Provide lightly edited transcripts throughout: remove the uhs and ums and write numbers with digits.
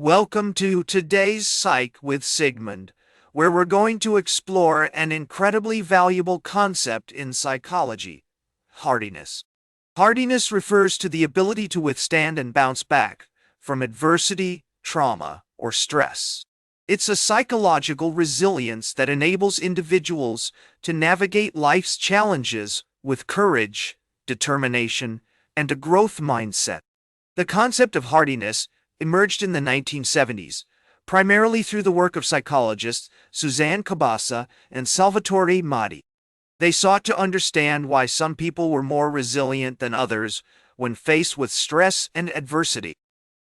Welcome to today's Psych with Sigmund, where we're going to explore an incredibly valuable concept in psychology: hardiness. Hardiness refers to the ability to withstand and bounce back from adversity, trauma, or stress. It's a psychological resilience that enables individuals to navigate life's challenges with courage, determination, and a growth mindset. The concept of hardiness emerged in the 1970s, primarily through the work of psychologists Susanne Cabasa and Salvatore Madi. They sought to understand why some people were more resilient than others when faced with stress and adversity.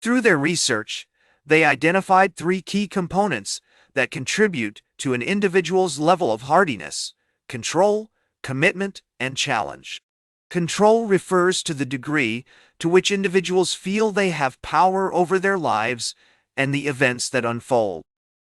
Through their research, they identified three key components that contribute to an individual's level of hardiness: control, commitment, and challenge. Control refers to the degree to which individuals feel they have power over their lives and the events that unfold.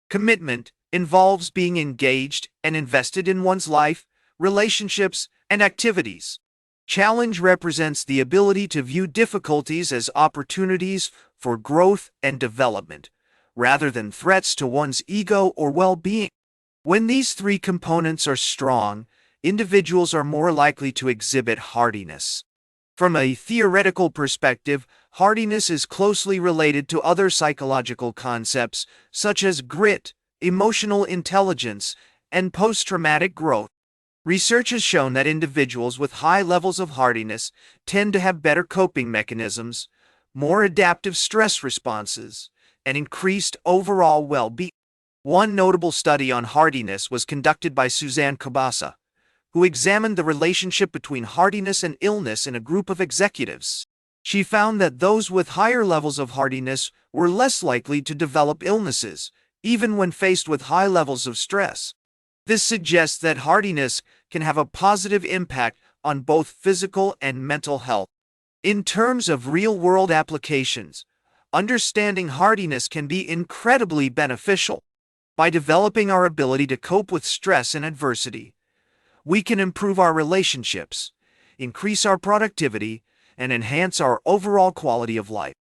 Commitment involves being engaged and invested in one's life, relationships, and activities. Challenge represents the ability to view difficulties as opportunities for growth and development, rather than threats to one's ego or well-being. When these three components are strong, individuals are more likely to exhibit hardiness. From a theoretical perspective, hardiness is closely related to other psychological concepts such as grit, emotional intelligence, and post-traumatic growth. Research has shown that individuals with high levels of hardiness tend to have better coping mechanisms, more adaptive stress responses, and increased overall well-being. One notable study on hardiness was conducted by Susanne Cabasa, who examined the relationship between hardiness and illness in a group of executives. She found that those with higher levels of hardiness were less likely to develop illnesses, even when faced with high levels of stress. This suggests that hardiness can have a positive impact on both physical and mental health. In terms of real-world applications, understanding hardiness can be incredibly beneficial. By developing our ability to cope with stress and adversity, we can improve our relationships, increase our productivity, and enhance our overall quality of life.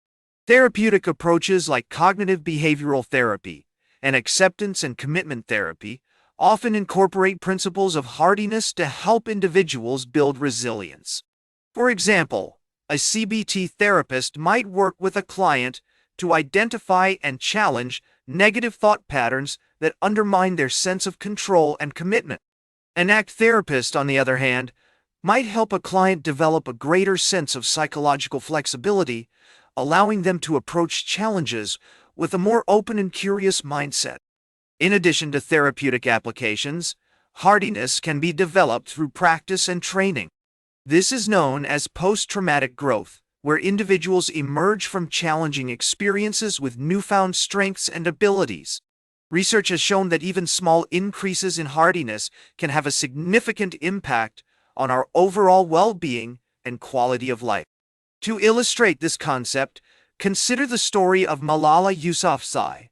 Therapeutic approaches like cognitive behavioral therapy and acceptance and commitment therapy often incorporate principles of hardiness to help individuals build resilience. For example, a CBT therapist might work with a client to identify and challenge negative thought patterns that undermine their sense of control and commitment. An ACT therapist, on the other hand, might help a client develop a greater sense of psychological flexibility, allowing them to approach challenges with a more open and curious mindset. In addition to therapeutic applications, hardiness can be developed through practice and training. This is known as post-traumatic growth, where individuals emerge from challenging experiences with newfound strengths and abilities. Research has shown that even small increases in hardiness can have a significant impact on our overall well-being and quality of life. To illustrate this concept, consider the story of Malala Yousafzai,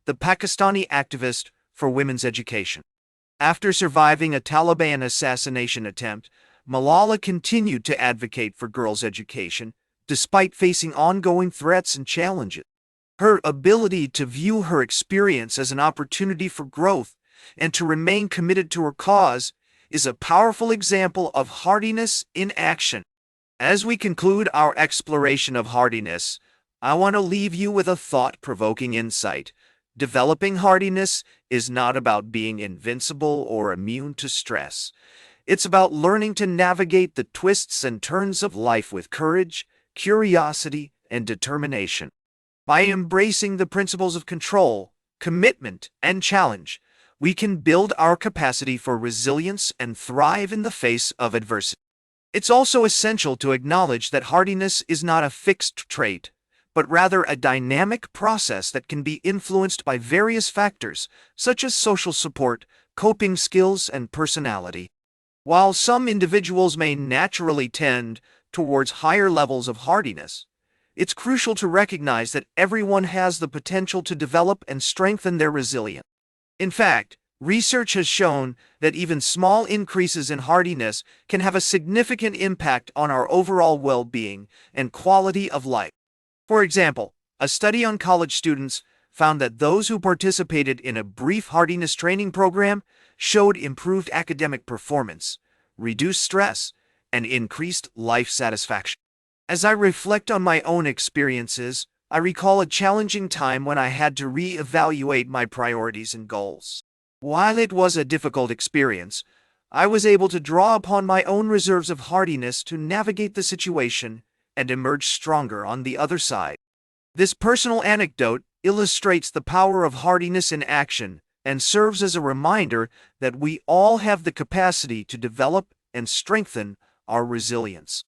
the Pakistani activist for women's education. After surviving a Taliban assassination attempt, Malala continued to advocate for girls' education, despite facing ongoing threats and challenges. Her ability to view her experience as an opportunity for growth and to remain committed to her cause is a powerful example of hardiness in action. As we conclude our exploration of hardiness, I want to leave you with a thought-provoking insight. Developing hardiness is not about being invincible or immune to stress. It's about learning to navigate the twists and turns of life with courage, curiosity, and determination. By embracing the principles of control, commitment, and challenge, we can build our capacity for resilience and thrive in the face of adversity. It's also essential to acknowledge that hardiness is not a fixed trait, but rather a dynamic process that can be influenced by various factors, such as social support, coping skills, and personality. While some individuals may naturally tend towards higher levels of hardiness, it's crucial to recognize that everyone has the potential to develop and strengthen their resilience. In fact, research has shown that even small increases in hardiness can have a significant impact on our overall well-being and quality of life. For example, A study on college students found that those who participated in a brief hardiness training program showed improved academic performance, reduced stress, and increased life satisfaction. As I reflect on my own experiences, I recall a challenging time when I had to re-evaluate my priorities and goals. While it was a difficult experience, I was able to draw upon my own reserves of hardiness to navigate the situation and emerge stronger on the other side. This personal anecdote illustrates the power of hardiness in action and serves as a reminder that we all have the capacity to develop and strengthen our resilience.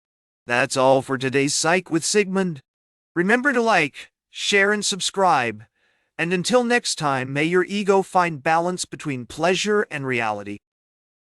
That's all for today's Psych with Sigmund. Remember to like, share, and subscribe. And until next time, may your ego find balance between pleasure and reality.